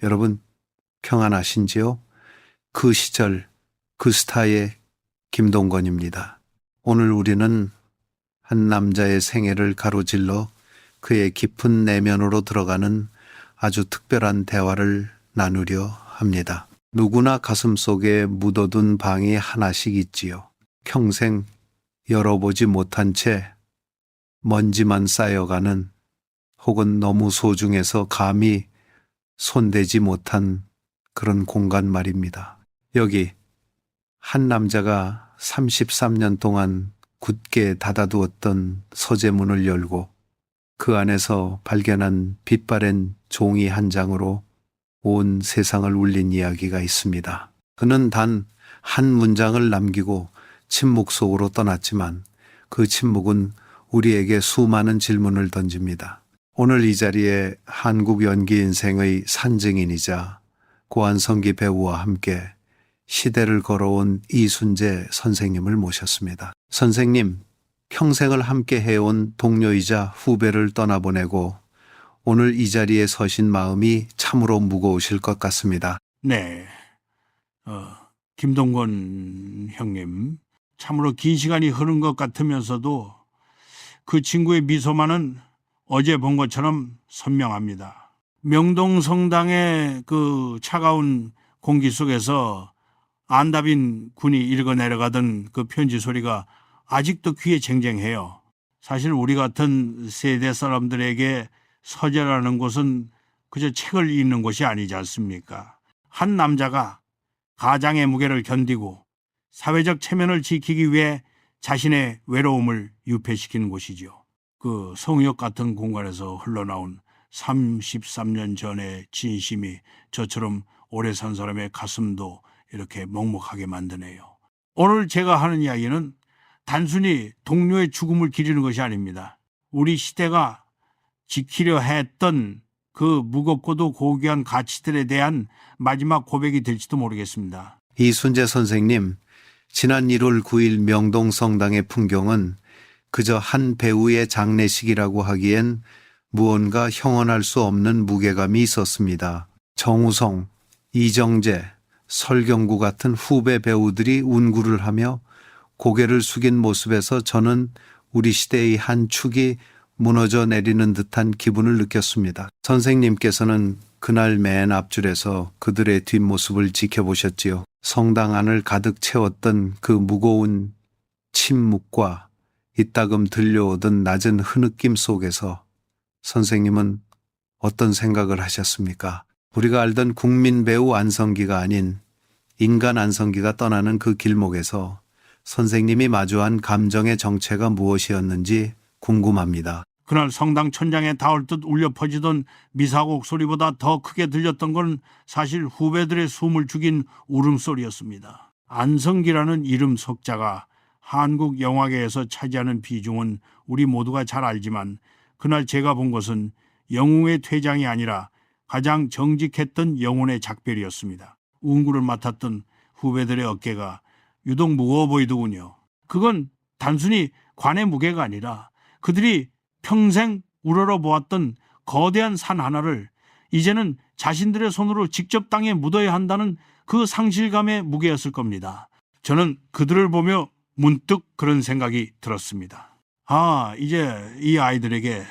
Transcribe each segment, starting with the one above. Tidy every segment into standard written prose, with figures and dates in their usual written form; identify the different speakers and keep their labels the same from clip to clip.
Speaker 1: 여러분 평안하신지요? 그 시절 그 스타의 김동건입니다. 오늘 우리는 한 남자의 생애를 가로질러 그의 깊은 내면으로 들어가는 아주 특별한 대화를 나누려 합니다. 누구나 가슴속에 묻어둔 방이 하나씩 있지요. 평생 열어보지 못한 채 먼지만 쌓여가는, 혹은 너무 소중해서 감히 손대지 못한 그런 공간 말입니다. 여기 한 남자가 33년 동안 굳게 닫아두었던 서재문을 열고 그 안에서 발견한 빛바랜 종이 한 장으로 온 세상을 울린 이야기가 있습니다. 그는 단 한 문장을 남기고 침묵 속으로 떠났지만 그 침묵은 우리에게 수많은 질문을 던집니다. 오늘 이 자리에 한국 연기 인생의 산증인이자 고한성기 배우와 함께 시대를 걸어온 이순재 선생님을 모셨습니다. 선생님, 평생을 함께 해온 동료이자 후배를 떠나보내고 오늘 이 자리에 서신 마음이 참으로 무거우실 것 같습니다.
Speaker 2: 네. 김동건 형님, 참으로 긴 시간이 흐른 것 같으면서도 그 친구의 미소만은 어제 본 것처럼 선명합니다. 명동성당의 그 차가운 공기 속에서 안다빈 군이 읽어 내려가던 그 편지 소리가 아직도 귀에 쟁쟁해요. 사실 우리 같은 세대 사람들에게 서재라는 곳은 그저 책을 읽는 곳이 아니지 않습니까? 한 남자가 가장의 무게를 견디고 사회적 체면을 지키기 위해 자신의 외로움을 유폐시키는 곳이죠. 그 성역 같은 공간에서 흘러나온 33년 전의 진심이 저처럼 오래 산 사람의 가슴도 이렇게 먹먹하게 만드네요. 오늘 제가 하는 이야기는 단순히 동료의 죽음을 기리는 것이 아닙니다. 우리 시대가 지키려 했던 그 무겁고도 고귀한 가치들에 대한 마지막 고백이 될지도 모르겠습니다.
Speaker 1: 이순재 선생님, 지난 1월 9일 명동성당의 풍경은 그저 한 배우의 장례식이라고 하기엔 무언가 형언할 수 없는 무게감이 있었습니다. 정우성, 이정재, 설경구 같은 후배 배우들이 운구를 하며 고개를 숙인 모습에서 저는 우리 시대의 한 축이 무너져 내리는 듯한 기분을 느꼈습니다. 선생님께서는 그날 맨 앞줄에서 그들의 뒷모습을 지켜보셨지요. 성당 안을 가득 채웠던 그 무거운 침묵과 이따금 들려오던 낮은 흐느낌 속에서 선생님은 어떤 생각을 하셨습니까? 우리가 알던 국민 배우 안성기가 아닌 인간 안성기가 떠나는 그 길목에서 선생님이 마주한 감정의 정체가 무엇이었는지 궁금합니다.
Speaker 2: 그날 성당 천장에 닿을 듯 울려 퍼지던 미사곡 소리보다 더 크게 들렸던 건 사실 후배들의 숨을 죽인 울음소리였습니다. 안성기라는 이름 석자가 한국 영화계에서 차지하는 비중은 우리 모두가 잘 알지만 그날 제가 본 것은 영웅의 퇴장이 아니라 가장 정직했던 영혼의 작별이었습니다. 운구를 맡았던 후배들의 어깨가 유독 무거워 보이더군요. 그건 단순히 관의 무게가 아니라 그들이 평생 우러러 보았던 거대한 산 하나를 이제는 자신들의 손으로 직접 땅에 묻어야 한다는 그 상실감의 무게였을 겁니다. 저는 그들을 보며 문득 그런 생각이 들었습니다. 이제 이 아이들에게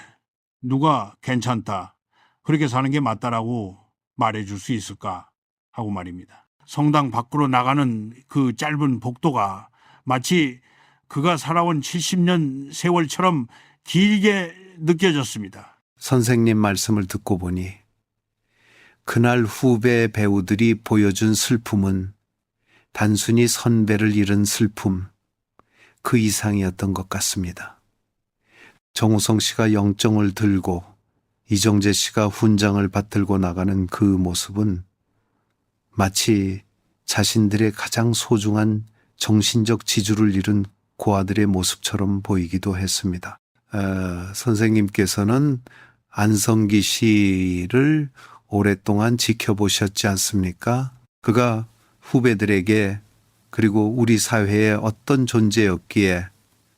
Speaker 2: 누가 괜찮다, 그렇게 사는 게 맞다라고 말해줄 수 있을까 하고 말입니다. 성당 밖으로 나가는 그 짧은 복도가 마치 그가 살아온 70년 세월처럼 길게 느껴졌습니다.
Speaker 1: 선생님 말씀을 듣고 보니 그날 후배 배우들이 보여준 슬픔은 단순히 선배를 잃은 슬픔, 그 이상이었던 것 같습니다. 정우성 씨가 영정을 들고 이정재 씨가 훈장을 받들고 나가는 그 모습은 마치 자신들의 가장 소중한 정신적 지주를 잃은 고아들의 모습처럼 보이기도 했습니다. 선생님께서는 안성기 씨를 오랫동안 지켜보셨지 않습니까? 그가 후배들에게 그리고 우리 사회에 어떤 존재였기에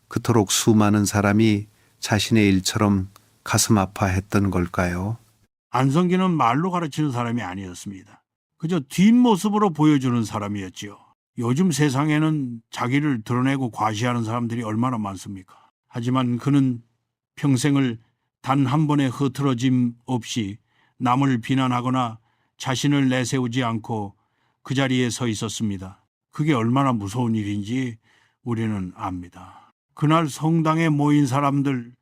Speaker 1: 그토록 수많은 사람이 자신의 일처럼 가슴 아파했던 걸까요?
Speaker 2: 안성기는 말로 가르치는 사람이 아니었습니다. 그저 뒷모습으로 보여주는 사람이었지요. 요즘 세상에는 자기를 드러내고 과시하는 사람들이 얼마나 많습니까? 하지만 그는 평생을 단 한 번의 흐트러짐 없이 남을 비난하거나 자신을 내세우지 않고 그 자리에 서 있었습니다. 그게 얼마나 무서운 일인지 우리는 압니다. 그날 성당에 모인 사람들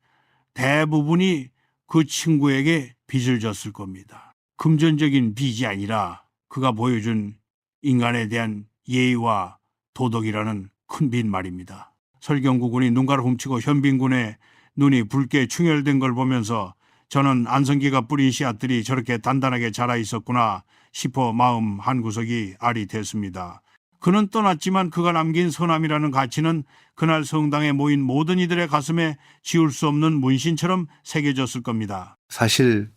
Speaker 2: 대부분이 그 친구에게 빚을 졌을 겁니다. 금전적인 빚이 아니라 그가 보여준 인간에 대한 예의와 도덕이라는 큰 빚 말입니다. 설경구 군이 눈가를 훔치고 현빈 군의 눈이 붉게 충혈된 걸 보면서 저는 안성기가 뿌린 씨앗들이 저렇게 단단하게 자라 있었구나 싶어 마음 한구석이 아릿했습니다. 그는 떠났지만 그가 남긴 선함이라는 가치는 그날 성당에 모인 모든 이들의 가슴에 지울 수 없는 문신처럼 새겨졌을 겁니다.
Speaker 1: 사실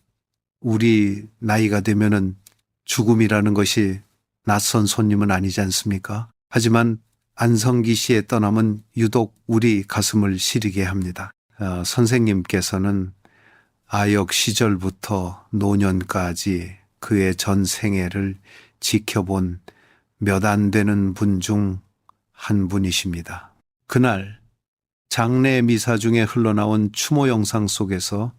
Speaker 1: 우리 나이가 되면은 죽음이라는 것이 낯선 손님은 아니지 않습니까? 하지만 안성기 씨의 떠남은 유독 우리 가슴을 시리게 합니다. 선생님께서는 아역 시절부터 노년까지 그의 전 생애를 지켜본 몇 안 되는 분 중 한 분이십니다. 그날 장례 미사 중에 흘러나온 추모 영상 속에서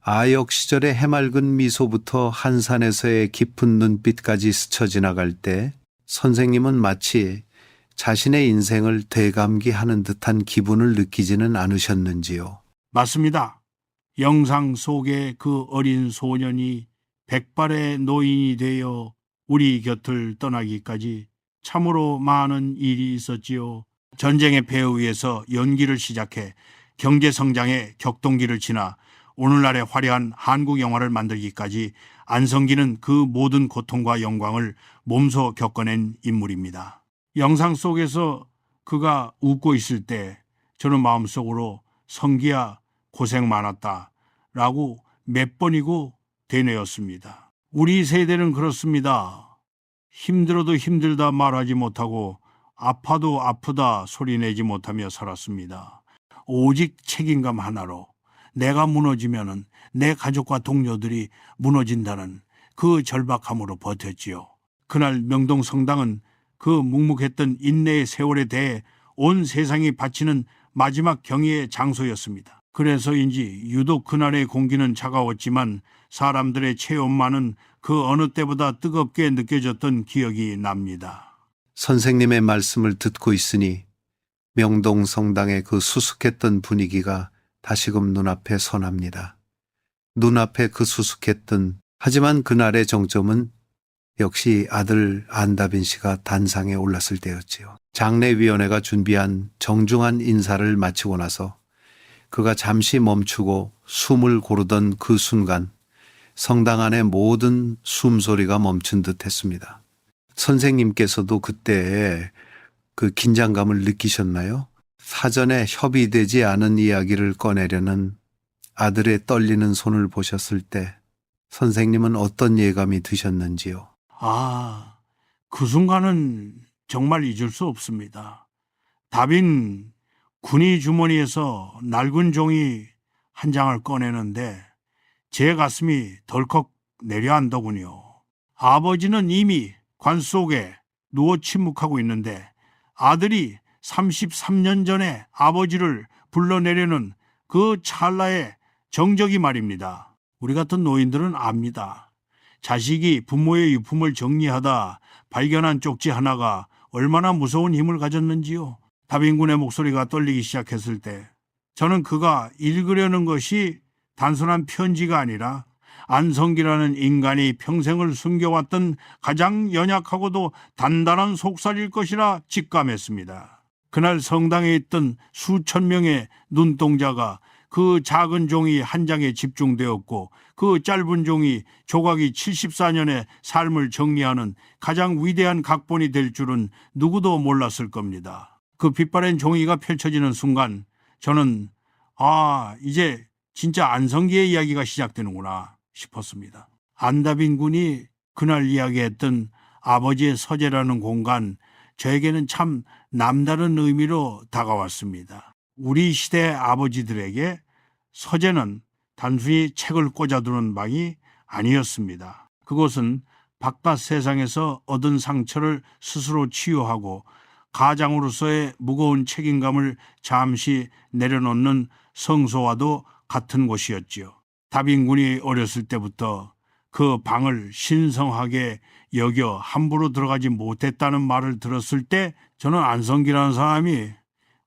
Speaker 1: 아역 시절의 해맑은 미소부터 한산에서의 깊은 눈빛까지 스쳐 지나갈 때 선생님은 마치 자신의 인생을 되감기하는 듯한 기분을 느끼지는 않으셨는지요?
Speaker 2: 맞습니다. 영상 속의 그 어린 소년이 백발의 노인이 되어 우리 곁을 떠나기까지 참으로 많은 일이 있었지요. 전쟁의 폐해 위에서 연기를 시작해 경제성장의 격동기를 지나 오늘날의 화려한 한국 영화를 만들기까지 안성기는 그 모든 고통과 영광을 몸소 겪어낸 인물입니다. 영상 속에서 그가 웃고 있을 때 저는 마음속으로 성기야 고생 많았다 라고 몇 번이고 되뇌었습니다. 우리 세대는 그렇습니다. 힘들어도 힘들다 말하지 못하고 아파도 아프다 소리내지 못하며 살았습니다. 오직 책임감 하나로 내가 무너지면은 내 가족과 동료들이 무너진다는 그 절박함으로 버텼지요. 그날 명동 성당은 그 묵묵했던 인내의 세월에 대해 온 세상이 바치는 마지막 경의의 장소였습니다. 그래서인지 유독 그날의 공기는 차가웠지만 사람들의 체온만은 그 어느 때보다 뜨겁게 느껴졌던 기억이 납니다.
Speaker 1: 선생님의 말씀을 듣고 있으니 명동 성당의 그 수숙했던 분위기가 다시금 눈앞에 선합니다. 눈앞에 그 수숙했던 하지만 그날의 정점은 역시 아들 안다빈 씨가 단상에 올랐을 때였지요. 장례위원회가 준비한 정중한 인사를 마치고 나서 그가 잠시 멈추고 숨을 고르던 그 순간 성당 안의 모든 숨소리가 멈춘 듯 했습니다. 선생님께서도 그때 그 긴장감을 느끼셨나요? 사전에 협의되지 않은 이야기를 꺼내려는 아들의 떨리는 손을 보셨을 때 선생님은 어떤 예감이 드셨는지요?
Speaker 2: 그 순간은 정말 잊을 수 없습니다. 다빈 군이 주머니에서 낡은 종이 한 장을 꺼내는데 제 가슴이 덜컥 내려앉더군요. 아버지는 이미 관 속에 누워 침묵하고 있는데 아들이 33년 전에 아버지를 불러내려는 그 찰나의 정적이 말입니다. 우리 같은 노인들은 압니다. 자식이 부모의 유품을 정리하다 발견한 쪽지 하나가 얼마나 무서운 힘을 가졌는지요. 다빈군의 목소리가 떨리기 시작했을 때 저는 그가 읽으려는 것이 단순한 편지가 아니라 안성기라는 인간이 평생을 숨겨왔던 가장 연약하고도 단단한 속살일 것이라 직감했습니다. 그날 성당에 있던 수천 명의 눈동자가 그 작은 종이 한 장에 집중되었고 그 짧은 종이 조각이 74년의 삶을 정리하는 가장 위대한 각본이 될 줄은 누구도 몰랐을 겁니다. 그 빛바랜 종이가 펼쳐지는 순간 저는 이제 진짜 안성기의 이야기가 시작되는구나 싶었습니다. 안다빈 군이 그날 이야기했던 아버지의 서재라는 공간, 저에게는 참 남다른 의미로 다가왔습니다. 우리 시대 아버지들에게 서재는 단순히 책을 꽂아두는 방이 아니었습니다. 그것은 바깥 세상에서 얻은 상처를 스스로 치유하고 가장으로서의 무거운 책임감을 잠시 내려놓는 성소와도 같은 곳이었지요. 다빈군이 어렸을 때부터 그 방을 신성하게 여겨 함부로 들어가지 못했다는 말을 들었을 때 저는 안성기라는 사람이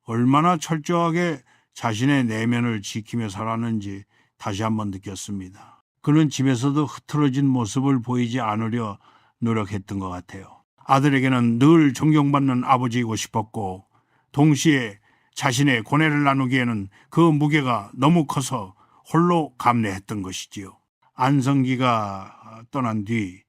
Speaker 2: 얼마나 철저하게 자신의 내면을 지키며 살았는지 다시 한번 느꼈습니다. 그는 집에서도 흐트러진 모습을 보이지 않으려 노력했던 것 같아요. 아들에게는 늘 존경받는 아버지이고 싶었고 동시에 자신의 고뇌를 나누기에는 그 무게가 너무 커서 홀로 감내했던 것이지요. 안성기가 떠난 뒤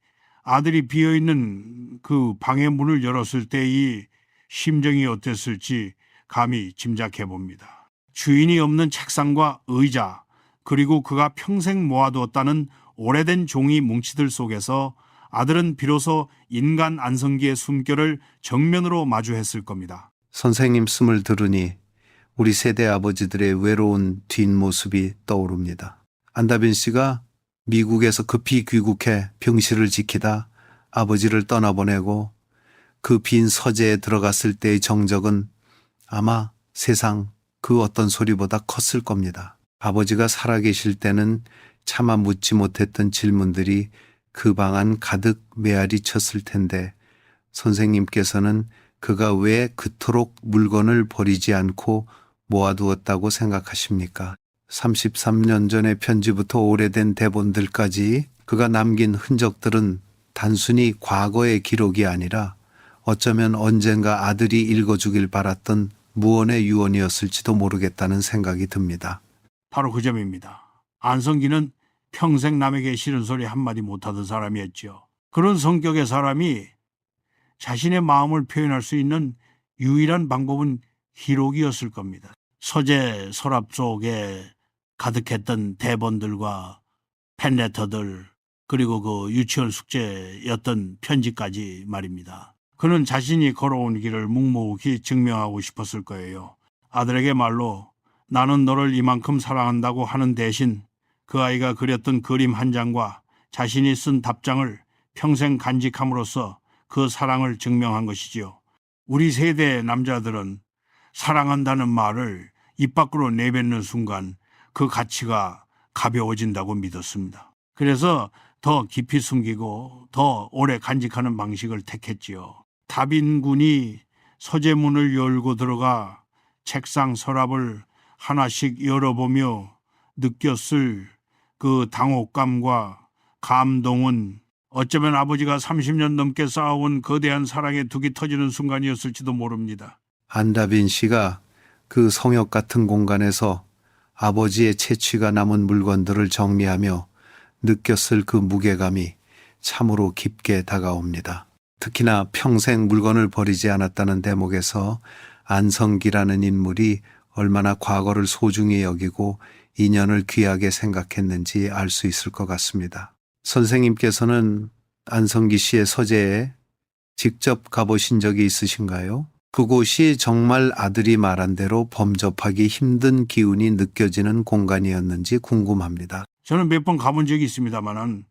Speaker 2: 아들이 비어있는 그 방의 문을 열었을 때의 심정이 어땠을지 감히 짐작해 봅니다. 주인이 없는 책상과 의자, 그리고 그가 평생 모아두었다는 오래된 종이 뭉치들 속에서 아들은 비로소 인간 안성기의 숨결을 정면으로 마주했을 겁니다.
Speaker 1: 선생님 씀을 들으니 우리 세대 아버지들의 외로운 뒷모습이 떠오릅니다. 안다빈 씨가 미국에서 급히 귀국해 병실을 지키다 아버지를 떠나보내고 그 빈 서재에 들어갔을 때의 정적은 아마 세상 그 어떤 소리보다 컸을 겁니다. 아버지가 살아계실 때는 차마 묻지 못했던 질문들이 그 방 안 가득 메아리 쳤을 텐데 선생님께서는 그가 왜 그토록 물건을 버리지 않고 모아두었다고 생각하십니까? 33년 전의 편지부터 오래된 대본들까지 그가 남긴 흔적들은 단순히 과거의 기록이 아니라 어쩌면 언젠가 아들이 읽어주길 바랐던 무언의 유언이었을지도 모르겠다는 생각이 듭니다.
Speaker 2: 바로 그 점입니다. 안성기는 평생 남에게 싫은 소리 한마디 못하던 사람이었죠. 그런 성격의 사람이 자신의 마음을 표현할 수 있는 유일한 방법은 기록이었을 겁니다. 서재 서랍 속에 가득했던 대본들과 펜레터들, 그리고 그 유치원 숙제였던 편지까지 말입니다. 그는 자신이 걸어온 길을 묵묵히 증명하고 싶었을 거예요. 아들에게 말로 나는 너를 이만큼 사랑한다고 하는 대신 그 아이가 그렸던 그림 한 장과 자신이 쓴 답장을 평생 간직함으로써 그 사랑을 증명한 것이지요. 우리 세대의 남자들은 사랑한다는 말을 입 밖으로 내뱉는 순간 그 가치가 가벼워진다고 믿었습니다. 그래서 더 깊이 숨기고 더 오래 간직하는 방식을 택했지요. 다빈군이 서재문을 열고 들어가 책상 서랍을 하나씩 열어보며 느꼈을 그 당혹감과 감동은 어쩌면 아버지가 30년 넘게 쌓아온 거대한 사랑의 둑이 터지는 순간이었을지도 모릅니다.
Speaker 1: 안다빈 씨가 그 성역 같은 공간에서 아버지의 채취가 남은 물건들을 정리하며 느꼈을 그 무게감이 참으로 깊게 다가옵니다. 특히나 평생 물건을 버리지 않았다는 대목에서 안성기라는 인물이 얼마나 과거를 소중히 여기고 인연을 귀하게 생각했는지 알 수 있을 것 같습니다. 선생님께서는 안성기 씨의 서재에 직접 가보신 적이 있으신가요? 그곳이 정말 아들이 말한 대로 범접하기 힘든 기운이 느껴지는 공간이었는지 궁금합니다.
Speaker 2: 저는 몇 번 가본 적이 있습니다만은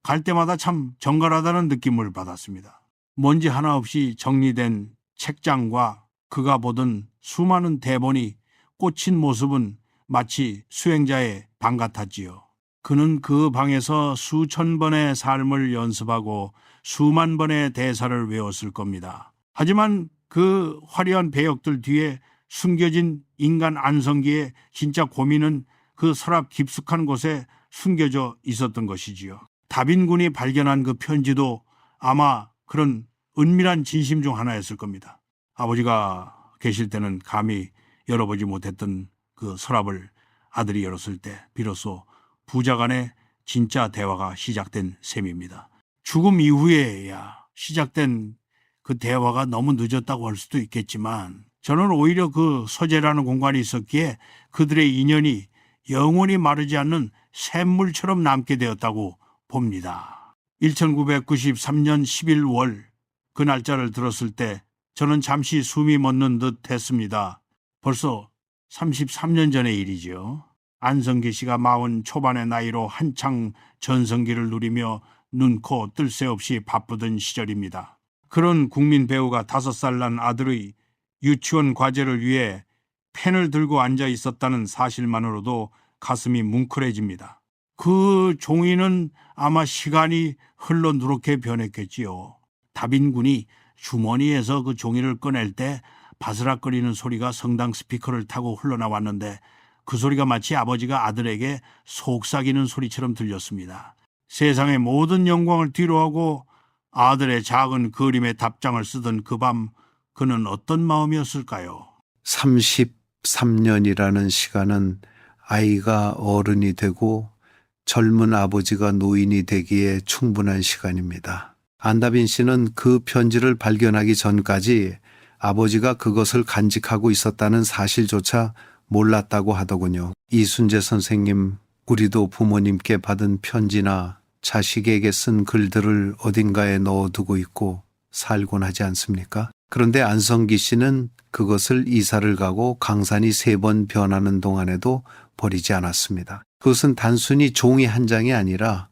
Speaker 2: 갈 때마다 참 정갈하다는 느낌을 받았습니다. 먼지 하나 없이 정리된 책장과 그가 보던 수많은 대본이 꽂힌 모습은 마치 수행자의 방 같았지요. 그는 그 방에서 수천 번의 삶을 연습하고 수만 번의 대사를 외웠을 겁니다. 하지만 그 화려한 배역들 뒤에 숨겨진 인간 안성기의 진짜 고민은 그 서랍 깊숙한 곳에 숨겨져 있었던 것이지요. 다빈군이 발견한 그 편지도 아마 그런 은밀한 진심 중 하나였을 겁니다. 아버지가 계실 때는 감히 열어보지 못했던 그 서랍을 아들이 열었을 때 비로소 부자 간의 진짜 대화가 시작된 셈입니다. 죽음 이후에야 시작된 그 대화가 너무 늦었다고 할 수도 있겠지만 저는 오히려 그 서재라는 공간이 있었기에 그들의 인연이 영원히 마르지 않는 샘물처럼 남게 되었다고 봅니다. 1993년 11월 그 날짜를 들었을 때 저는 잠시 숨이 멎는 듯 했습니다. 벌써 33년 전의 일이죠. 안성기 씨가 40 초반의 나이로 한창 전성기를 누리며 눈코 뜰 새 없이 바쁘던 시절입니다. 그런 국민 배우가 5살 난 아들의 유치원 과제를 위해 펜을 들고 앉아 있었다는 사실만으로도 가슴이 뭉클해집니다. 그 종이는 아마 시간이 흘러 누렇게 변했겠지요. 다빈군이 주머니에서 그 종이를 꺼낼 때 바스락거리는 소리가 성당 스피커를 타고 흘러나왔는데 그 소리가 마치 아버지가 아들에게 속삭이는 소리처럼 들렸습니다. 세상의 모든 영광을 뒤로하고 아들의 작은 그림에 답장을 쓰던 그 밤 그는 어떤 마음이었을까요?
Speaker 1: 33년이라는 시간은 아이가 어른이 되고 젊은 아버지가 노인이 되기에 충분한 시간입니다. 안다빈 씨는 그 편지를 발견하기 전까지 아버지가 그것을 간직하고 있었다는 사실조차 몰랐다고 하더군요. 이순재 선생님, 우리도 부모님께 받은 편지나 자식에게 쓴 글들을 어딘가에 넣어두고 있고 살곤 하지 않습니까? 그런데 안성기 씨는 그것을 이사를 가고 강산이 3번 변하는 동안에도 버리지 않았습니다. 그것은 단순히 종이 한 장이 아니라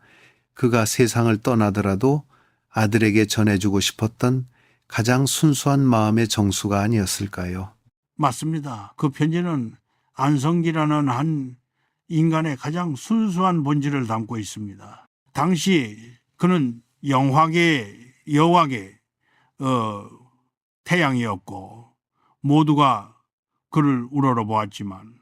Speaker 1: 그가 세상을 떠나더라도 아들에게 전해주고 싶었던 가장 순수한 마음의 정수가 아니었을까요?
Speaker 2: 맞습니다. 그 편지는 안성기라는 한 인간의 가장 순수한 본질을 담고 있습니다. 당시 그는 영화계, 여화계 태양이었고 모두가 그를 우러러보았지만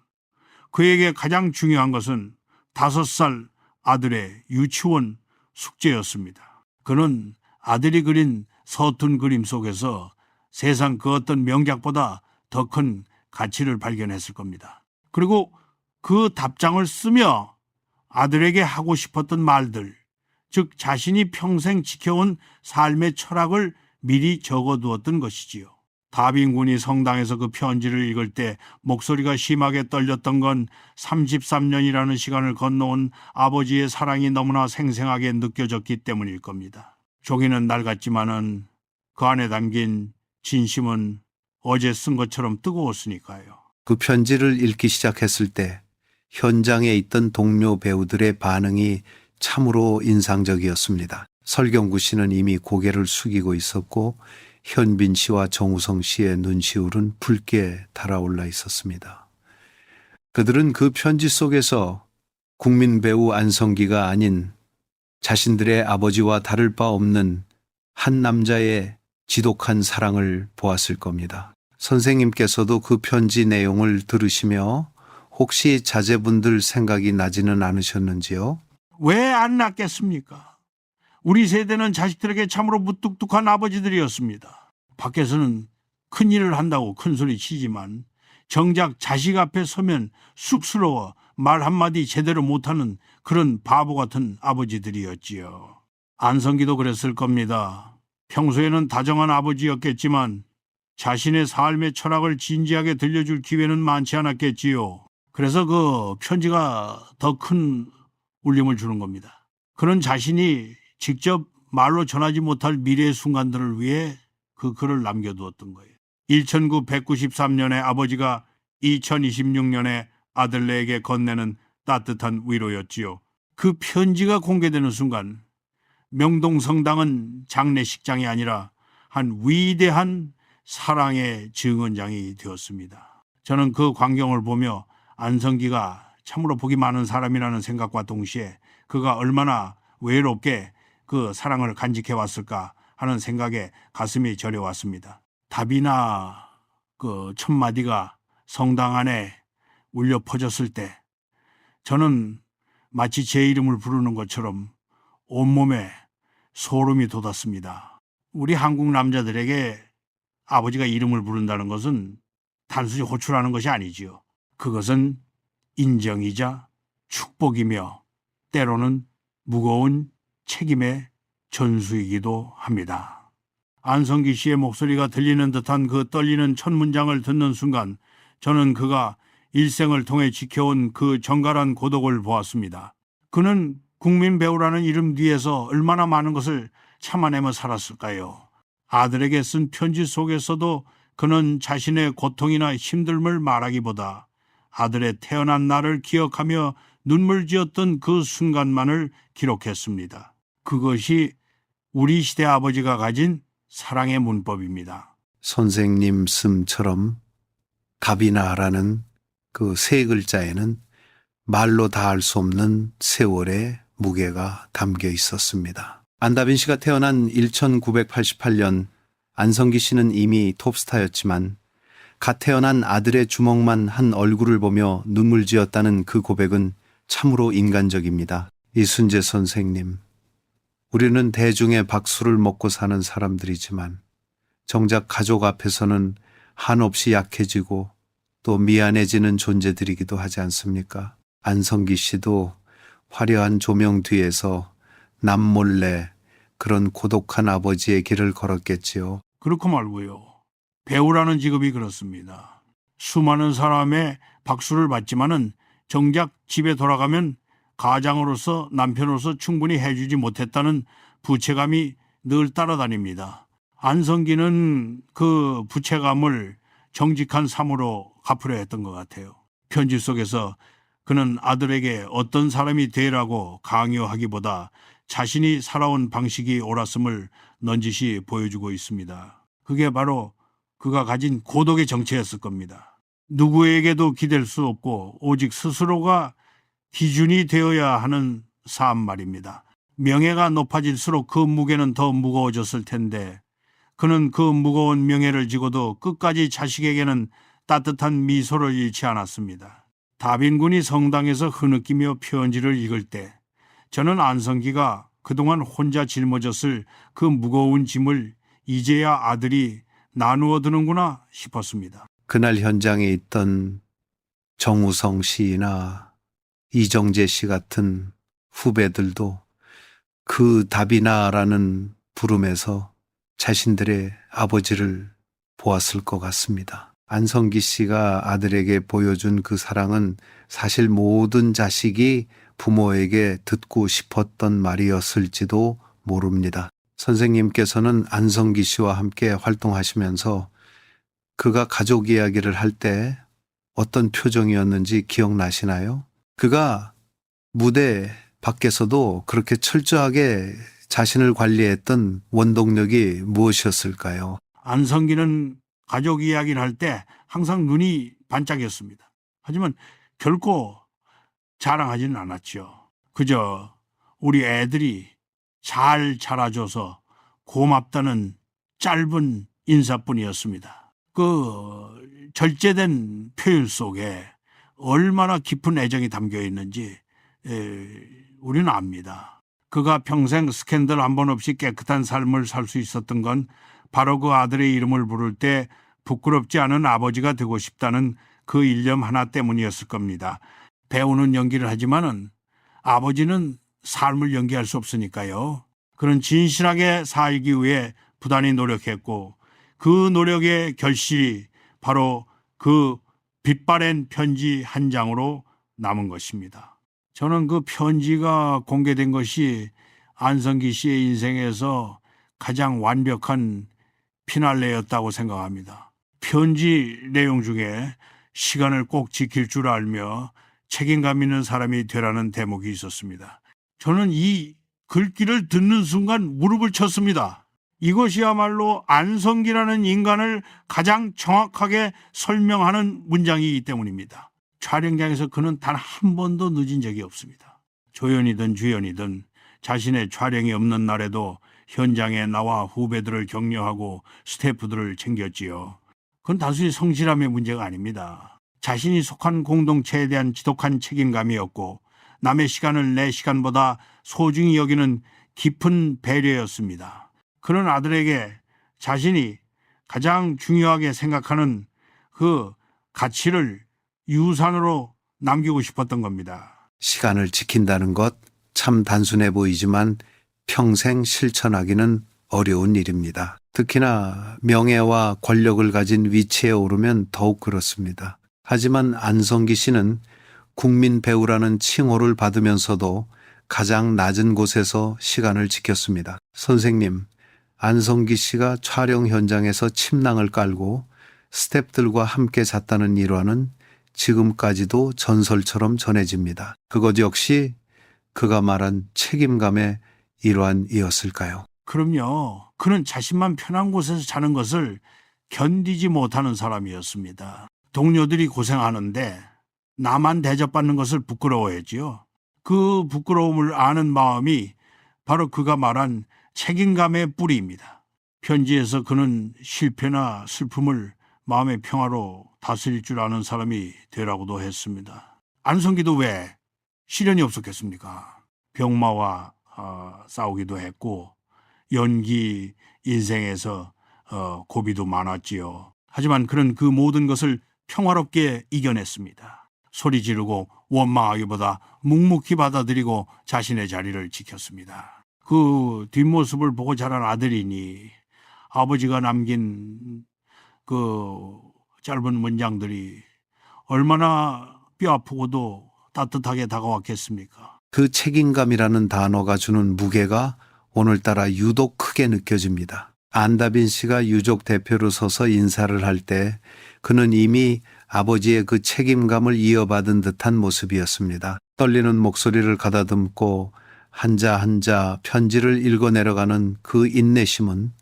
Speaker 2: 그에게 가장 중요한 것은 5살 아들의 유치원 숙제였습니다. 그는 아들이 그린 서툰 그림 속에서 세상 그 어떤 명작보다 더 큰 가치를 발견했을 겁니다. 그리고 그 답장을 쓰며 아들에게 하고 싶었던 말들, 즉 자신이 평생 지켜온 삶의 철학을 미리 적어두었던 것이지요. 다빈군이 성당에서 그 편지를 읽을 때 목소리가 심하게 떨렸던 건 33년이라는 시간을 건너온 아버지의 사랑이 너무나 생생하게 느껴졌기 때문일 겁니다. 종이는 낡았지만은 그 안에 담긴 진심은 어제 쓴 것처럼 뜨거웠으니까요.
Speaker 1: 그 편지를 읽기 시작했을 때 현장에 있던 동료 배우들의 반응이 참으로 인상적이었습니다. 설경구 씨는 이미 고개를 숙이고 있었고 현빈 씨와 정우성 씨의 눈시울은 붉게 달아올라 있었습니다. 그들은 그 편지 속에서 국민 배우 안성기가 아닌 자신들의 아버지와 다를 바 없는 한 남자의 지독한 사랑을 보았을 겁니다. 선생님께서도 그 편지 내용을 들으시며 혹시 자제분들 생각이 나지는 않으셨는지요?
Speaker 2: 왜 안 낳겠습니까? 우리 세대는 자식들에게 참으로 무뚝뚝한 아버지들이었습니다. 밖에서는 큰 일을 한다고 큰소리 치지만 정작 자식 앞에 서면 쑥스러워 말 한마디 제대로 못하는 그런 바보 같은 아버지들이었지요. 안성기도 그랬을 겁니다. 평소에는 다정한 아버지였겠지만 자신의 삶의 철학을 진지하게 들려줄 기회는 많지 않았겠지요. 그래서 그 편지가 더 큰 울림을 주는 겁니다. 그런 자신이 직접 말로 전하지 못할 미래의 순간들을 위해 그 글을 남겨두었던 거예요. 1993년에 아버지가 2026년에 아들네에게 건네는 따뜻한 위로였지요. 그 편지가 공개되는 순간 명동성당은 장례식장이 아니라 한 위대한 사랑의 증언장이 되었습니다. 저는 그 광경을 보며 안성기가 참으로 복이 많은 사람이라는 생각과 동시에 그가 얼마나 외롭게 그 사랑을 간직해 왔을까 하는 생각에 가슴이 저려왔습니다. 답이나 그 첫마디가 성당 안에 울려 퍼졌을 때 저는 마치 제 이름을 부르는 것처럼 온몸에 소름이 돋았습니다. 우리 한국 남자들에게 아버지가 이름을 부른다는 것은 단순히 호출하는 것이 아니지요. 그것은 인정이자 축복이며 때로는 무거운 책임의 전수이기도 합니다. 안성기 씨의 목소리가 들리는 듯한 그 떨리는 첫 문장을 듣는 순간 저는 그가 일생을 통해 지켜온 그 정갈한 고독을 보았습니다. 그는 국민 배우라는 이름 뒤에서 얼마나 많은 것을 참아내며 살았을까요? 아들에게 쓴 편지 속에서도 그는 자신의 고통이나 힘듦을 말하기보다 아들의 태어난 날을 기억하며 눈물 지었던 그 순간만을 기록했습니다. 그것이 우리 시대 아버지가 가진 사랑의 문법입니다.
Speaker 1: 선생님 씀처럼 답이나라는 그 세 글자에는 말로 다 할 수 없는 세월의 무게가 담겨 있었습니다. 안다빈 씨가 태어난 1988년 안성기 씨는 이미 톱스타였지만 갓 태어난 아들의 주먹만 한 얼굴을 보며 눈물 지었다는 그 고백은 참으로 인간적입니다. 이순재 선생님, 우리는 대중의 박수를 먹고 사는 사람들이지만 정작 가족 앞에서는 한없이 약해지고 또 미안해지는 존재들이기도 하지 않습니까? 안성기 씨도 화려한 조명 뒤에서 남몰래 그런 고독한 아버지의 길을 걸었겠지요.
Speaker 2: 그렇고 말고요. 배우라는 직업이 그렇습니다. 수많은 사람의 박수를 받지만은 정작 집에 돌아가면 가장으로서 남편으로서 충분히 해주지 못했다는 부채감이 늘 따라다닙니다. 안성기는 그 부채감을 정직한 삶으로 갚으려 했던 것 같아요. 편지 속에서 그는 아들에게 어떤 사람이 되라고 강요하기보다 자신이 살아온 방식이 옳았음을 넌지시 보여주고 있습니다. 그게 바로 그가 가진 고독의 정체였을 겁니다. 누구에게도 기댈 수 없고 오직 스스로가 기준이 되어야 하는 삶 말입니다. 명예가 높아질수록 그 무게는 더 무거워졌을 텐데 그는 그 무거운 명예를 지고도 끝까지 자식에게는 따뜻한 미소를 잃지 않았습니다. 다빈군이 성당에서 흐느끼며 편지를 읽을 때 저는 안성기가 그동안 혼자 짊어졌을 그 무거운 짐을 이제야 아들이 나누어 두는구나 싶었습니다.
Speaker 1: 그날 현장에 있던 정우성 씨나 이정재 씨 같은 후배들도 그 답이나라는 부름에서 자신들의 아버지를 보았을 것 같습니다. 안성기 씨가 아들에게 보여준 그 사랑은 사실 모든 자식이 부모에게 듣고 싶었던 말이었을지도 모릅니다. 선생님께서는 안성기 씨와 함께 활동하시면서 그가 가족 이야기를 할 때 어떤 표정이었는지 기억나시나요? 그가 무대 밖에서도 그렇게 철저하게 자신을 관리했던 원동력이 무엇이었을까요?
Speaker 2: 안성기는 가족 이야기를 할 때 항상 눈이 반짝였습니다. 하지만 결코 자랑하지는 않았죠. 그저 우리 애들이 잘 자라줘서 고맙다는 짧은 인사뿐이었습니다. 그 절제된 표현 속에 얼마나 깊은 애정이 담겨 있는지 우리는 압니다. 그가 평생 스캔들 한 번 없이 깨끗한 삶을 살 수 있었던 건 바로 그 아들의 이름을 부를 때 부끄럽지 않은 아버지가 되고 싶다는 그 일념 하나 때문이었을 겁니다. 배우는 연기를 하지만은 아버지는 삶을 연기할 수 없으니까요. 그는 진실하게 살기 위해 부단히 노력했고 그 노력의 결실이 바로 그 빛바랜 편지 한 장으로 남은 것입니다. 저는 그 편지가 공개된 것이 안성기 씨의 인생에서 가장 완벽한 피날레였다고 생각합니다. 편지 내용 중에 시간을 꼭 지킬 줄 알며 책임감 있는 사람이 되라는 대목이 있었습니다. 저는 이 글귀를 듣는 순간 무릎을 쳤습니다. 이것이야말로 안성기라는 인간을 가장 정확하게 설명하는 문장이기 때문입니다. 촬영장에서 그는 단 한 번도 늦은 적이 없습니다. 조연이든 주연이든 자신의 촬영이 없는 날에도 현장에 나와 후배들을 격려하고 스태프들을 챙겼지요. 그건 단순히 성실함의 문제가 아닙니다. 자신이 속한 공동체에 대한 지독한 책임감이었고 남의 시간을 내 시간보다 소중히 여기는 깊은 배려였습니다. 그런 아들에게 자신이 가장 중요하게 생각하는 그 가치를 유산으로 남기고 싶었던 겁니다.
Speaker 1: 시간을 지킨다는 것 참 단순해 보이지만 평생 실천하기는 어려운 일입니다. 특히나 명예와 권력을 가진 위치에 오르면 더욱 그렇습니다. 하지만 안성기 씨는 국민 배우라는 칭호를 받으면서도 가장 낮은 곳에서 시간을 지켰습니다. 선생님, 안성기 씨가 촬영 현장에서 침낭을 깔고 스태프들과 함께 잤다는 일화는 지금까지도 전설처럼 전해집니다. 그것 역시 그가 말한 책임감의 일환이었을까요?
Speaker 2: 그럼요. 그는 자신만 편한 곳에서 자는 것을 견디지 못하는 사람이었습니다. 동료들이 고생하는데 나만 대접받는 것을 부끄러워했지요. 그 부끄러움을 아는 마음이 바로 그가 말한 책임감의 뿌리입니다. 편지에서 그는 실패나 슬픔을 마음의 평화로 다스릴 줄 아는 사람이 되라고도 했습니다. 안성기도 왜 시련이 없었겠습니까? 병마와 싸우기도 했고 연기 인생에서 고비도 많았지요. 하지만 그는 그 모든 것을 평화롭게 이겨냈습니다. 소리 지르고 원망하기보다 묵묵히 받아들이고 자신의 자리를 지켰습니다. 그 뒷모습을 보고 자란 아들이니 아버지가 남긴 그 짧은 문장들이 얼마나 뼈아프고도 따뜻하게 다가왔겠습니까?
Speaker 1: 그 책임감이라는 단어가 주는 무게가 오늘따라 유독 크게 느껴집니다. 안다빈 씨가 유족 대표로 서서 인사를 할 때 그는 이미 아버지의 그 책임감을 이어받은 듯한 모습이었습니다. 떨리는 목소리를 가다듬고 한자 한자 편지를 읽어 내려가는 그 인내심은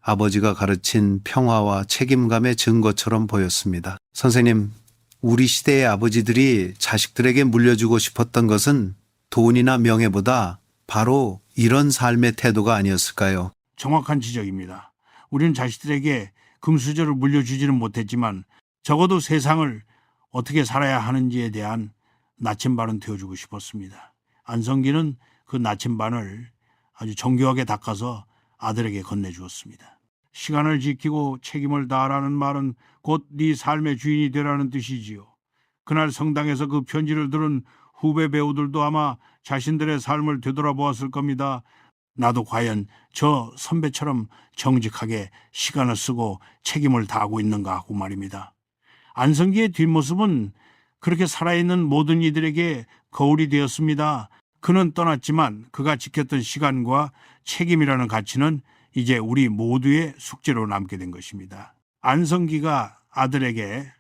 Speaker 1: 아버지가 가르친 평화와 책임감의 증거처럼 보였습니다. 선생님, 우리 시대의 아버지들이 자식들에게 물려주고 싶었던 것은 돈이나 명예보다 바로 이런 삶의 태도가 아니었을까요?
Speaker 2: 정확한 지적입니다. 우리는 자식들에게 금수저를 물려주지는 못했지만 적어도 세상을 어떻게 살아야 하는지에 대한 나침반은 되어주고 싶었습니다. 안성기는 그 나침반을 아주 정교하게 닦아서 아들에게 건네주었습니다. 시간을 지키고 책임을 다하라는 말은 곧 네 삶의 주인이 되라는 뜻이지요. 그날 성당에서 그 편지를 들은 후배 배우들도 아마 자신들의 삶을 되돌아보았을 겁니다. 나도 과연 저 선배처럼 정직하게 시간을 쓰고 책임을 다하고 있는가 하고 말입니다. 안성기의 뒷모습은 그렇게 살아있는 모든 이들에게 거울이 되었습니다. 그는 떠났지만 그가 지켰던 시간과 책임이라는 가치는 이제 우리 모두의 숙제로 남게 된 것입니다. 안성기가 아들에게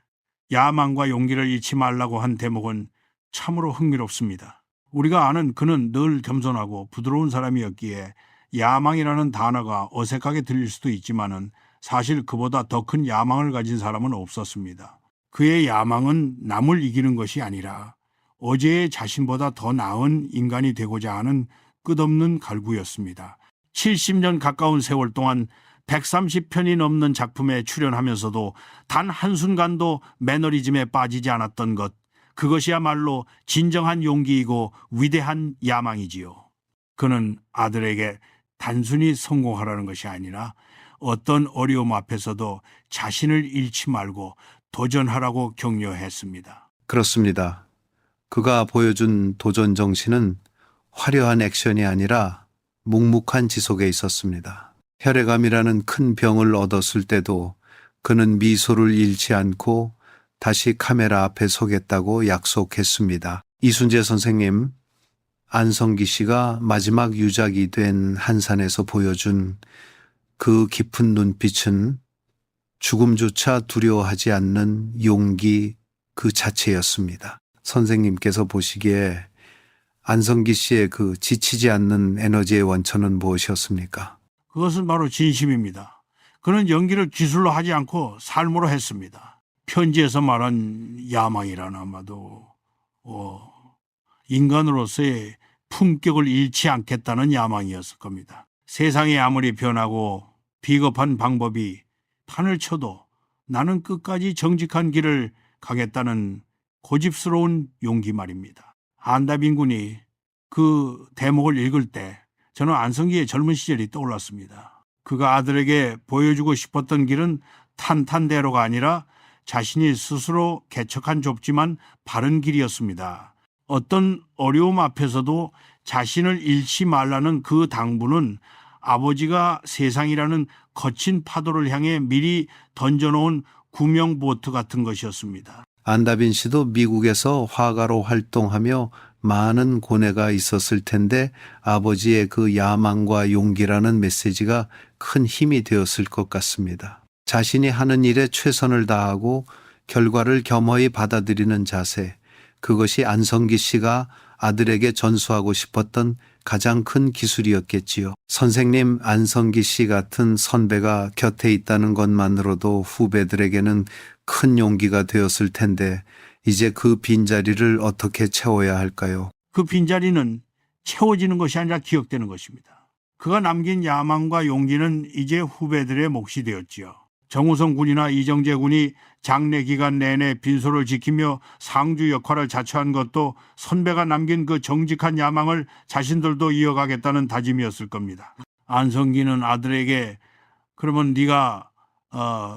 Speaker 2: 야망과 용기를 잃지 말라고 한 대목은 참으로 흥미롭습니다. 우리가 아는 그는 늘 겸손하고 부드러운 사람이었기에 야망이라는 단어가 어색하게 들릴 수도 있지만은 사실 그보다 더 큰 야망을 가진 사람은 없었습니다. 그의 야망은 남을 이기는 것이 아니라 어제의 자신보다 더 나은 인간이 되고자 하는 끝없는 갈구였습니다. 70년 가까운 세월 동안 130편이 넘는 작품에 출연하면서도 단 한순간도 매너리즘에 빠지지 않았던 것, 그것이야말로 진정한 용기이고 위대한 야망이지요. 그는 아들에게 단순히 성공하라는 것이 아니라 어떤 어려움 앞에서도 자신을 잃지 말고 도전하라고 격려했습니다.
Speaker 1: 그렇습니다. 그가 보여준 도전 정신은 화려한 액션이 아니라 묵묵한 지속에 있었습니다. 혈액암이라는 큰 병을 얻었을 때도 그는 미소를 잃지 않고 다시 카메라 앞에 서겠다고 약속했습니다. 이순재 선생님, 안성기 씨가 마지막 유작이 된 한산에서 보여준 그 깊은 눈빛은 죽음조차 두려워하지 않는 용기 그 자체였습니다. 선생님께서 보시기에 안성기 씨의 그 지치지 않는 에너지의 원천은 무엇이었습니까?
Speaker 2: 그것은 바로 진심입니다. 그는 연기를 기술로 하지 않고 삶으로 했습니다. 편지에서 말한 야망이란 아마도 인간으로서의 품격을 잃지 않겠다는 야망이었을 겁니다. 세상이 아무리 변하고 비겁한 방법이 판을 쳐도 나는 끝까지 정직한 길을 가겠다는 고집스러운 용기 말입니다. 안다빈 군이 그 대목을 읽을 때 저는 안성기의 젊은 시절이 떠올랐습니다. 그가 아들에게 보여주고 싶었던 길은 탄탄대로가 아니라 자신이 스스로 개척한 좁지만 바른 길이었습니다. 어떤 어려움 앞에서도 자신을 잃지 말라는 그 당부는 아버지가 세상이라는 거친 파도를 향해 미리 던져놓은 구명보트 같은 것이었습니다.
Speaker 1: 안다빈 씨도 미국에서 화가로 활동하며 많은 고뇌가 있었을 텐데 아버지의 그 야망과 용기라는 메시지가 큰 힘이 되었을 것 같습니다. 자신이 하는 일에 최선을 다하고 결과를 겸허히 받아들이는 자세, 그것이 안성기 씨가 아들에게 전수하고 싶었던 가장 큰 기술이었겠지요. 선생님 안성기 씨 같은 선배가 곁에 있다는 것만으로도 후배들에게는 큰 용기가 되었을 텐데 이제 그 빈자리를 어떻게 채워야 할까요?
Speaker 2: 그 빈자리는 채워지는 것이 아니라 기억되는 것입니다. 그가 남긴 야망과 용기는 이제 후배들의 몫이 되었지요. 정우성 군이나 이정재 군이 장례 기간 내내 빈소를 지키며 상주 역할을 자처한 것도 선배가 남긴 그 정직한 야망을 자신들도 이어가겠다는 다짐이었을 겁니다. 안성기는 아들에게 그러면 네가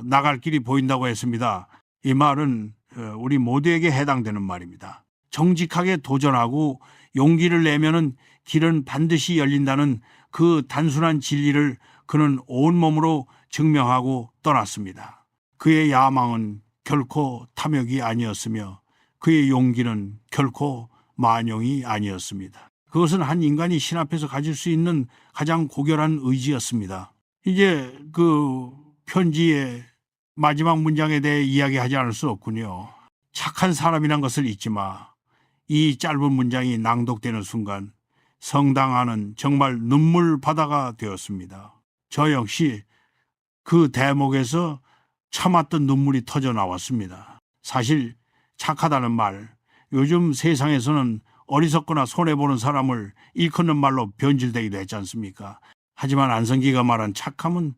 Speaker 2: 나갈 길이 보인다고 했습니다. 이 말은 우리 모두에게 해당되는 말입니다. 정직하게 도전하고 용기를 내면은 길은 반드시 열린다는 그 단순한 진리를 그는 온몸으로 증명하고 떠났습니다. 그의 야망은 결코 탐욕이 아니었으며 그의 용기는 결코 만용이 아니었습니다. 그것은 한 인간이 신 앞에서 가질 수 있는 가장 고결한 의지였습니다. 이제 그 편지의 마지막 문장에 대해 이야기하지 않을 수 없군요. 착한 사람이란 것을 잊지 마. 이 짧은 문장이 낭독되는 순간 성당 안은 정말 눈물 바다가 되었습니다. 저 역시 그 대목에서 참았던 눈물이 터져 나왔습니다. 사실 착하다는 말, 요즘 세상에서는 어리석거나 손해보는 사람을 일컫는 말로 변질되기도 했지 않습니까? 하지만 안성기가 말한 착함은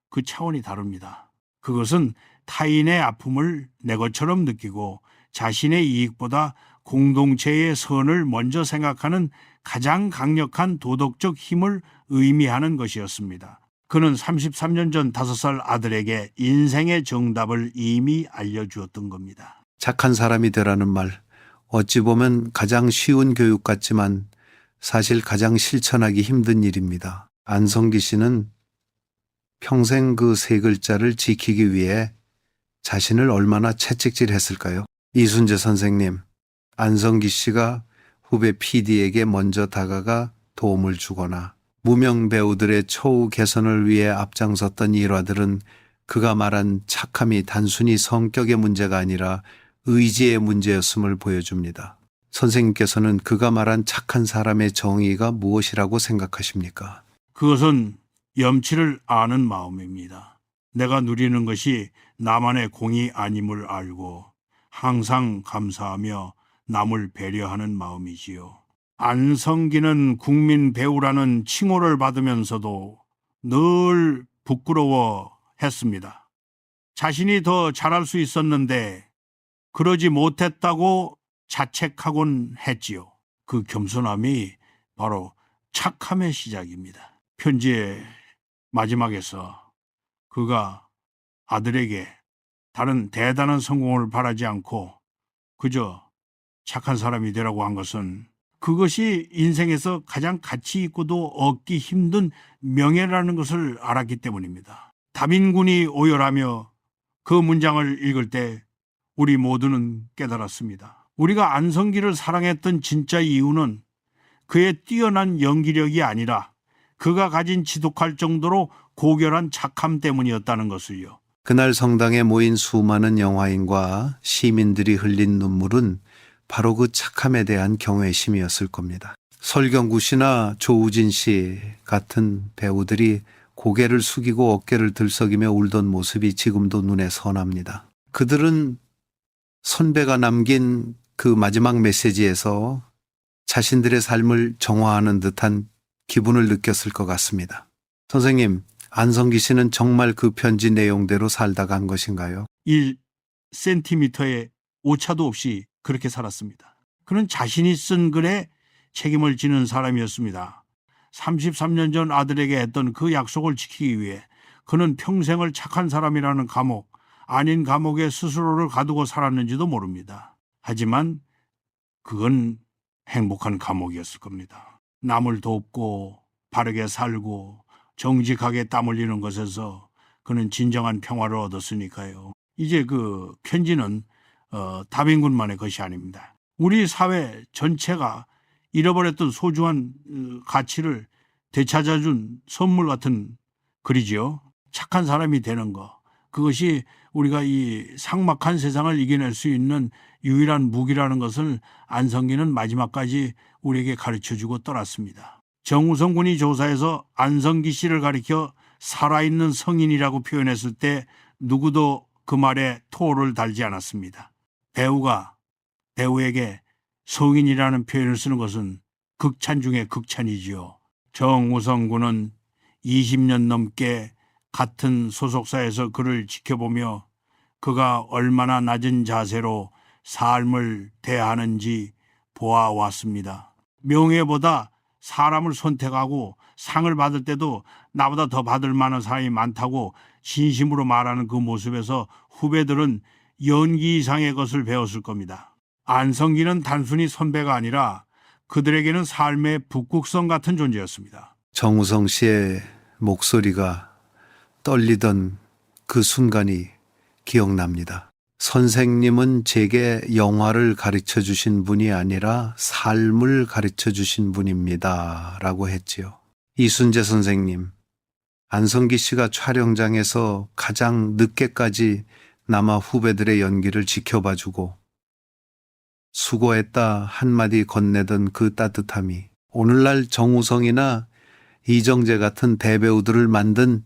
Speaker 2: 그 차원이 다릅니다. 그것은 타인의 아픔을 내 것처럼 느끼고 자신의 이익보다 공동체의 선을 먼저 생각하는 가장 강력한 도덕적 힘을 의미하는 것이었습니다. 그는 33년 전 5살 아들에게 인생의 정답을 이미 알려주었던 겁니다.
Speaker 1: 착한 사람이 되라는 말, 어찌 보면 가장 쉬운 교육 같지만 사실 가장 실천하기 힘든 일입니다. 안성기 씨는 평생 그 세 글자를 지키기 위해 자신을 얼마나 채찍질했을까요? 이순재 선생님, 안성기 씨가 후배 PD에게 먼저 다가가 도움을 주거나 무명 배우들의 처우 개선을 위해 앞장섰던 일화들은 그가 말한 착함이 단순히 성격의 문제가 아니라 의지의 문제였음을 보여줍니다. 선생님께서는 그가 말한 착한 사람의 정의가 무엇이라고 생각하십니까?
Speaker 2: 그것은 염치를 아는 마음입니다. 내가 누리는 것이 나만의 공이 아님을 알고 항상 감사하며 남을 배려하는 마음이지요. 안성기는 국민 배우라는 칭호를 받으면서도 늘 부끄러워했습니다. 자신이 더 잘할 수 있었는데 그러지 못했다고 자책하곤 했지요. 그 겸손함이 바로 착함의 시작입니다. 편지의 마지막에서 그가 아들에게 다른 대단한 성공을 바라지 않고 그저 착한 사람이 되라고 한 것은 그것이 인생에서 가장 가치 있고도 얻기 힘든 명예라는 것을 알았기 때문입니다. 다빈군이 오열하며 그 문장을 읽을 때 우리 모두는 깨달았습니다. 우리가 안성기를 사랑했던 진짜 이유는 그의 뛰어난 연기력이 아니라 그가 가진 지독할 정도로 고결한 착함 때문이었다는 것을요.
Speaker 1: 그날 성당에 모인 수많은 영화인과 시민들이 흘린 눈물은 바로 그 착함에 대한 경외심이었을 겁니다. 설경구 씨나 조우진 씨 같은 배우들이 고개를 숙이고 어깨를 들썩이며 울던 모습이 지금도 눈에 선합니다. 그들은 선배가 남긴 그 마지막 메시지에서 자신들의 삶을 정화하는 듯한 기분을 느꼈을 것 같습니다. 선생님, 안성기 씨는 정말 그 편지 내용대로 살다 간 것인가요?
Speaker 2: 1cm의 오차도 없이 그렇게 살았습니다. 그는 자신이 쓴 글에 책임을 지는 사람이었습니다. 33년 전 아들에게 했던 그 약속을 지키기 위해 그는 평생을 착한 사람이라는 감옥, 아닌 감옥에 스스로를 가두고 살았는지도 모릅니다. 하지만 그건 행복한 감옥이었을 겁니다. 남을 돕고 바르게 살고 정직하게 땀 흘리는 것에서 그는 진정한 평화를 얻었으니까요. 이제 그 편지는 다빈군만의 것이 아닙니다. 우리 사회 전체가 잃어버렸던 소중한 가치를 되찾아준 선물 같은 글이지요. 착한 사람이 되는 거, 그것이 우리가 이 삭막한 세상을 이겨낼 수 있는 유일한 무기라는 것을 안성기는 마지막까지 우리에게 가르쳐주고 떠났습니다. 정우성 군이 조사에서 안성기 씨를 가리켜 살아있는 성인이라고 표현했을 때 누구도 그 말에 토를 달지 않았습니다. 배우가 배우에게 성인이라는 표현을 쓰는 것은 극찬 중에 극찬이지요. 정우성 군은 20년 넘게 같은 소속사에서 그를 지켜보며 그가 얼마나 낮은 자세로 삶을 대하는지 보아왔습니다. 명예보다 사람을 선택하고 상을 받을 때도 나보다 더 받을 만한 사람이 많다고 진심으로 말하는 그 모습에서 후배들은 연기 이상의 것을 배웠을 겁니다. 안성기는 단순히 선배가 아니라 그들에게는 삶의 북극성 같은 존재였습니다.
Speaker 1: 정우성 씨의 목소리가 떨리던 그 순간이 기억납니다. 선생님은 제게 영화를 가르쳐 주신 분이 아니라 삶을 가르쳐 주신 분입니다. 라고 했지요. 이순재 선생님, 안성기 씨가 촬영장에서 가장 늦게까지 남아 후배들의 연기를 지켜봐주고 수고했다 한마디 건네던 그 따뜻함이 오늘날 정우성이나 이정재 같은 대배우들을 만든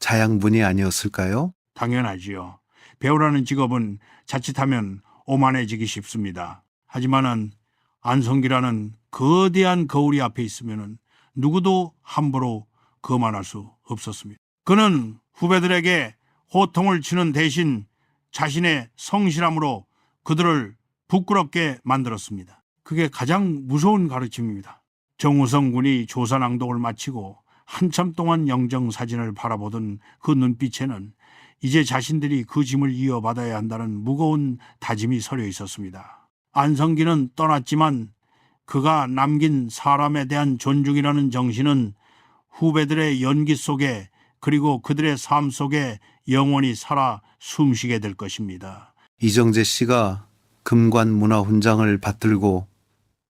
Speaker 1: 자양분이 아니었을까요?
Speaker 2: 당연하지요. 배우라는 직업은 자칫하면 오만해지기 쉽습니다. 하지만은 안성기라는 거대한 거울이 앞에 있으면은 누구도 함부로 거만할 수 없었습니다. 그는 후배들에게 호통을 치는 대신 자신의 성실함으로 그들을 부끄럽게 만들었습니다. 그게 가장 무서운 가르침입니다. 정우성 군이 조사 낭독을 마치고 한참 동안 영정사진을 바라보던 그 눈빛에는 이제 자신들이 그 짐을 이어받아야 한다는 무거운 다짐이 서려 있었습니다. 안성기는 떠났지만 그가 남긴 사람에 대한 존중이라는 정신은 후배들의 연기 속에 그리고 그들의 삶 속에 영원히 살아 숨쉬게 될 것입니다.
Speaker 1: 이정재 씨가 금관 문화훈장을 받들고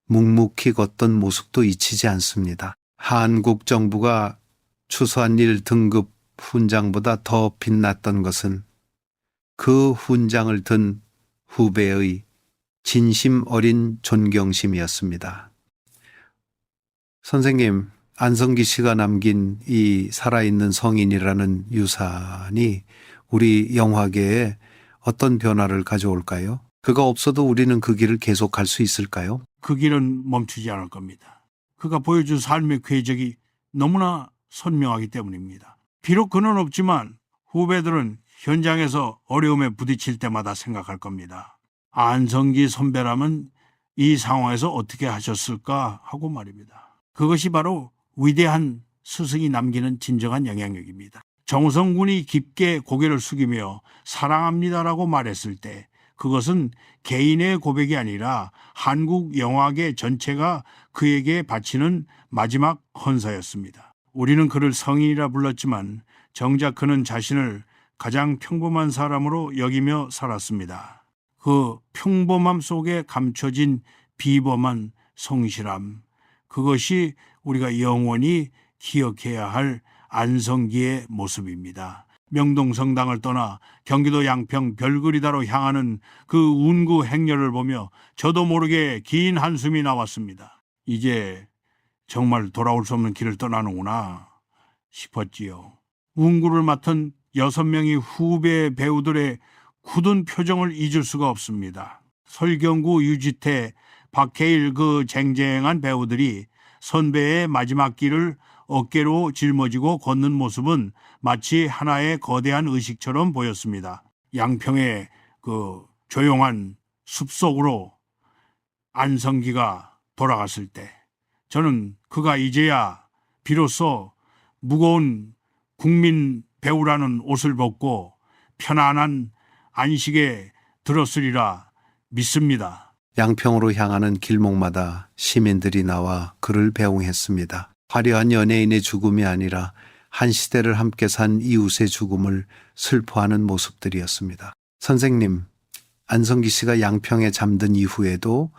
Speaker 1: 묵묵히 걷던 모습도 잊히지 않습니다. 한국 정부가 추수한 일 등급 훈장보다 더 빛났던 것은 그 훈장을 든 후배의 진심 어린 존경심이었습니다. 선생님, 안성기 씨가 남긴 이 살아있는 성인이라는 유산이 우리 영화계에 어떤 변화를 가져올까요? 그가 없어도 우리는 그 길을 계속할 수 있을까요?
Speaker 2: 그 길은 멈추지 않을 겁니다. 그가 보여준 삶의 궤적이 너무나 선명하기 때문입니다. 비록 그는 없지만 후배들은 현장에서 어려움에 부딪힐 때마다 생각할 겁니다. 안성기 선배라면 이 상황에서 어떻게 하셨을까 하고 말입니다. 그것이 바로 위대한 스승이 남기는 진정한 영향력입니다. 정우성 군이 깊게 고개를 숙이며 사랑합니다라고 말했을 때 그것은 개인의 고백이 아니라 한국 영화계 전체가 그에게 바치는 마지막 헌사였습니다. 우리는 그를 성인이라 불렀지만 정작 그는 자신을 가장 평범한 사람으로 여기며 살았습니다. 그 평범함 속에 감춰진 비범한 성실함, 그것이 우리가 영원히 기억해야 할 안성기의 모습입니다. 명동성당을 떠나 경기도 양평 별그리다로 향하는 그 운구 행렬을 보며 저도 모르게 긴 한숨이 나왔습니다. 이제 정말 돌아올 수 없는 길을 떠나는구나 싶었지요. 운구를 맡은 6명의 후배 배우들의 굳은 표정을 잊을 수가 없습니다. 설경구, 유지태, 박해일 그 쟁쟁한 배우들이 선배의 마지막 길을 어깨로 짊어지고 걷는 모습은 마치 하나의 거대한 의식처럼 보였습니다. 양평의 그 조용한 숲속으로 안성기가 돌아갔을 때 저는 그가 이제야 비로소 무거운 국민 배우라는 옷을 벗고 편안한 안식에 들었으리라 믿습니다.
Speaker 1: 양평으로 향하는 길목마다 시민들이 나와 그를 배웅했습니다. 화려한 연예인의 죽음이 아니라 한 시대를 함께 산 이웃의 죽음을 슬퍼하는 모습들이었습니다. 선생님, 안성기 씨가 양평에 잠든 이후에도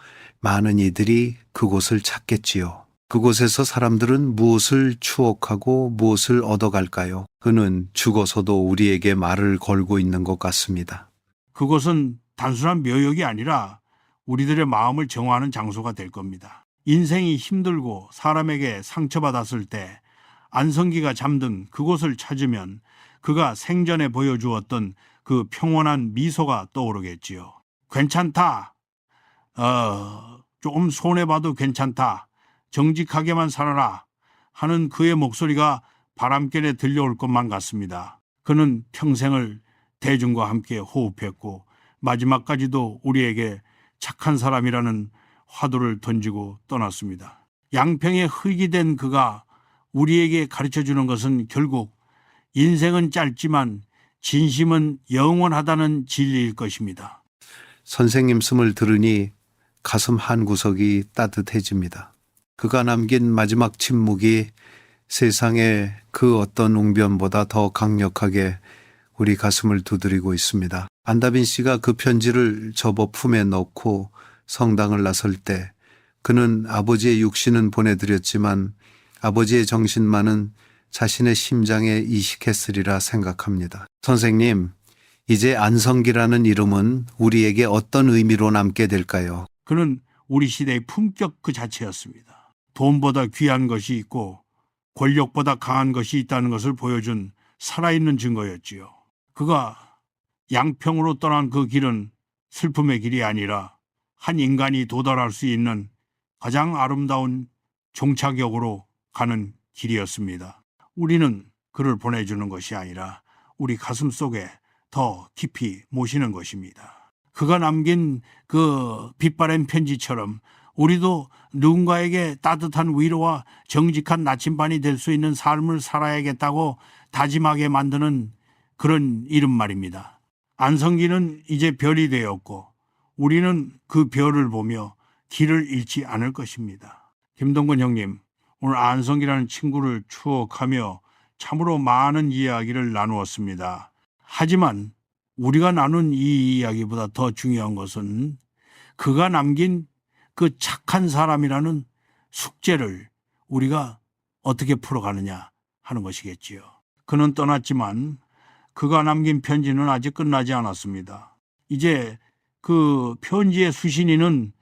Speaker 1: 많은 이들이 그곳을 찾겠지요. 그곳에서 사람들은 무엇을 추억하고 무엇을 얻어갈까요? 그는 죽어서도 우리에게 말을 걸고 있는 것 같습니다.
Speaker 2: 그곳은 단순한 묘역이 아니라 우리들의 마음을 정화하는 장소가 될 겁니다. 인생이 힘들고 사람에게 상처받았을 때 안성기가 잠든 그곳을 찾으면 그가 생전에 보여주었던 그 평온한 미소가 떠오르겠지요. 괜찮다. 좀 손해봐도 괜찮다. 정직하게만 살아라. 하는 그의 목소리가 바람결에 들려올 것만 같습니다. 그는 평생을 대중과 함께 호흡했고 마지막까지도 우리에게 착한 사람이라는 화두를 던지고 떠났습니다. 양평에 흙이 된 그가 우리에게 가르쳐주는 것은 결국 인생은 짧지만 진심은 영원하다는 진리일 것입니다.
Speaker 1: 선생님 숨을 들으니 가슴 한 구석이 따뜻해집니다. 그가 남긴 마지막 침묵이 세상의 그 어떤 웅변보다 더 강력하게 우리 가슴을 두드리고 있습니다. 안다빈 씨가 그 편지를 접어 품에 넣고 성당을 나설 때 그는 아버지의 육신은 보내드렸지만 아버지의 정신만은 자신의 심장에 이식했으리라 생각합니다. 선생님, 이제 안성기라는 이름은 우리에게 어떤 의미로 남게 될까요?
Speaker 2: 그는 우리 시대의 품격 그 자체였습니다. 돈보다 귀한 것이 있고 권력보다 강한 것이 있다는 것을 보여준 살아있는 증거였지요. 그가 양평으로 떠난 그 길은 슬픔의 길이 아니라 한 인간이 도달할 수 있는 가장 아름다운 종착역으로 가는 길이었습니다. 우리는 그를 보내주는 것이 아니라 우리 가슴 속에 더 깊이 모시는 것입니다. 그가 남긴 그 빛바랜 편지처럼 우리도 누군가에게 따뜻한 위로와 정직한 나침반이 될 수 있는 삶을 살아야겠다고 다짐하게 만드는 그런 이름 말입니다. 안성기는 이제 별이 되었고 우리는 그 별을 보며 길을 잃지 않을 것입니다. 김동건 형님, 오늘 안성기라는 친구를 추억하며 참으로 많은 이야기를 나누었습니다. 하지만 우리가 나눈 이 이야기보다 더 중요한 것은 그가 남긴 그 착한 사람이라는 숙제를 우리가 어떻게 풀어가느냐 하는 것이겠지요. 그는 떠났지만 그가 남긴 편지는 아직 끝나지 않았습니다. 이제 그 편지의 수신인은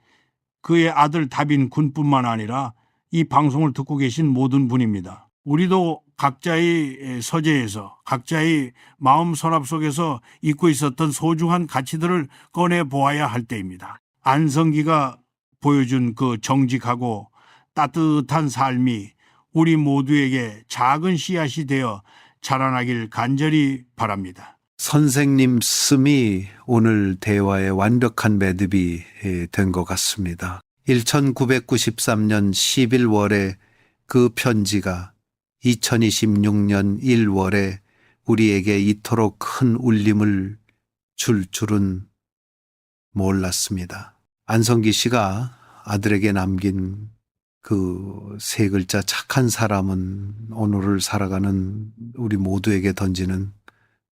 Speaker 2: 그의 아들 다빈 군뿐만 아니라 이 방송을 듣고 계신 모든 분입니다. 우리도 각자의 서재에서 각자의 마음 서랍 속에서 잊고 있었던 소중한 가치들을 꺼내 보아야 할 때입니다. 안성기가 보여준 그 정직하고 따뜻한 삶이 우리 모두에게 작은 씨앗이 되어 자라나길 간절히 바랍니다.
Speaker 1: 선생님 씀이 오늘 대화의 완벽한 매듭이 된 것 같습니다. 1993년 11월에 그 편지가 2026년 1월에 우리에게 이토록 큰 울림을 줄 줄은 몰랐습니다. 안성기 씨가 아들에게 남긴 그 세 글자 착한 사람은 오늘을 살아가는 우리 모두에게 던지는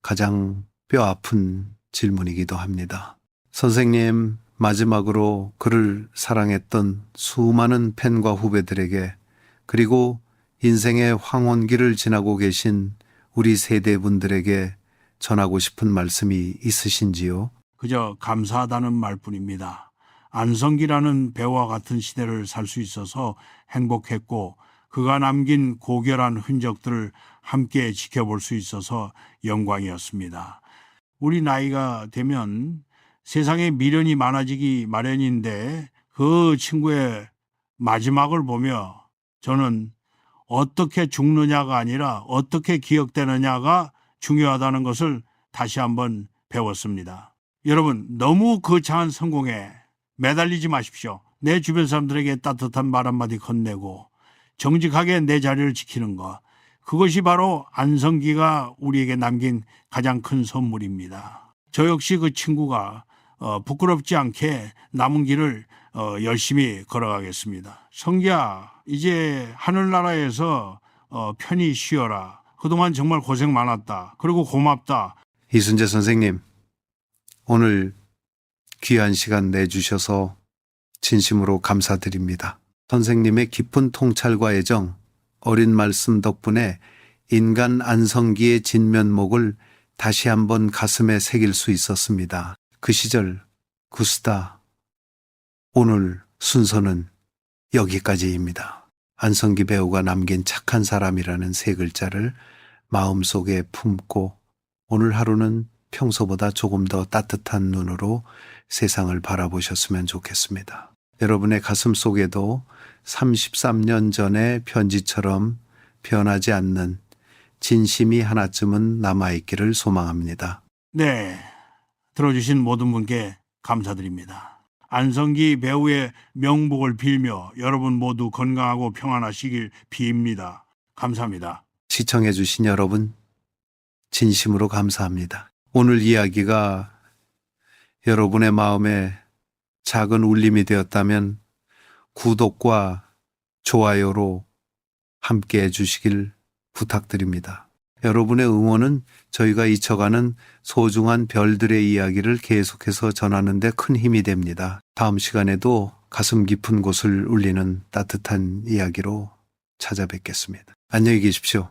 Speaker 1: 가장 뼈아픈 질문이기도 합니다. 선생님, 마지막으로 그를 사랑했던 수많은 팬과 후배들에게 그리고 인생의 황혼기를 지나고 계신 우리 세대분들에게 전하고 싶은 말씀이 있으신지요?
Speaker 2: 그저 감사하다는 말뿐입니다. 안성기라는 배와 같은 시대를 살 수 있어서 행복했고 그가 남긴 고결한 흔적들을 함께 지켜볼 수 있어서 영광이었습니다. 우리 나이가 되면 세상에 미련이 많아지기 마련인데 그 친구의 마지막을 보며 저는 어떻게 죽느냐가 아니라 어떻게 기억되느냐가 중요하다는 것을 다시 한번 배웠습니다. 여러분, 너무 거창한 성공에 매달리지 마십시오. 내 주변 사람들에게 따뜻한 말 한마디 건네고 정직하게 내 자리를 지키는 것, 그것이 바로 안성기가 우리에게 남긴 가장 큰 선물입니다. 저 역시 그 친구가 부끄럽지 않게 남은 길을 열심히 걸어가겠습니다. 성기야, 이제 하늘나라에서 편히 쉬어라. 그동안 정말 고생 많았다. 그리고 고맙다.
Speaker 1: 이순재 선생님, 오늘 귀한 시간 내주셔서 진심으로 감사드립니다. 선생님의 깊은 통찰과 애정, 어린 말씀 덕분에 인간 안성기의 진면목을 다시 한번 가슴에 새길 수 있었습니다. 그 시절 구스다. 오늘 순서는 여기까지입니다. 안성기 배우가 남긴 착한 사람이라는 세 글자를 마음속에 품고 오늘 하루는 평소보다 조금 더 따뜻한 눈으로 세상을 바라보셨으면 좋겠습니다. 여러분의 가슴 속에도 33년 전의 편지처럼 변하지 않는 진심이 하나쯤은 남아있기를 소망합니다.
Speaker 2: 네, 들어주신 모든 분께 감사드립니다. 안성기 배우의 명복을 빌며 여러분 모두 건강하고 평안하시길 빕니다. 감사합니다.
Speaker 1: 시청해주신 여러분, 진심으로 감사합니다. 오늘 이야기가 여러분의 마음에 작은 울림이 되었다면 구독과 좋아요로 함께 해주시길 부탁드립니다. 여러분의 응원은 저희가 잊혀가는 소중한 별들의 이야기를 계속해서 전하는 데 큰 힘이 됩니다. 다음 시간에도 가슴 깊은 곳을 울리는 따뜻한 이야기로 찾아뵙겠습니다. 안녕히 계십시오.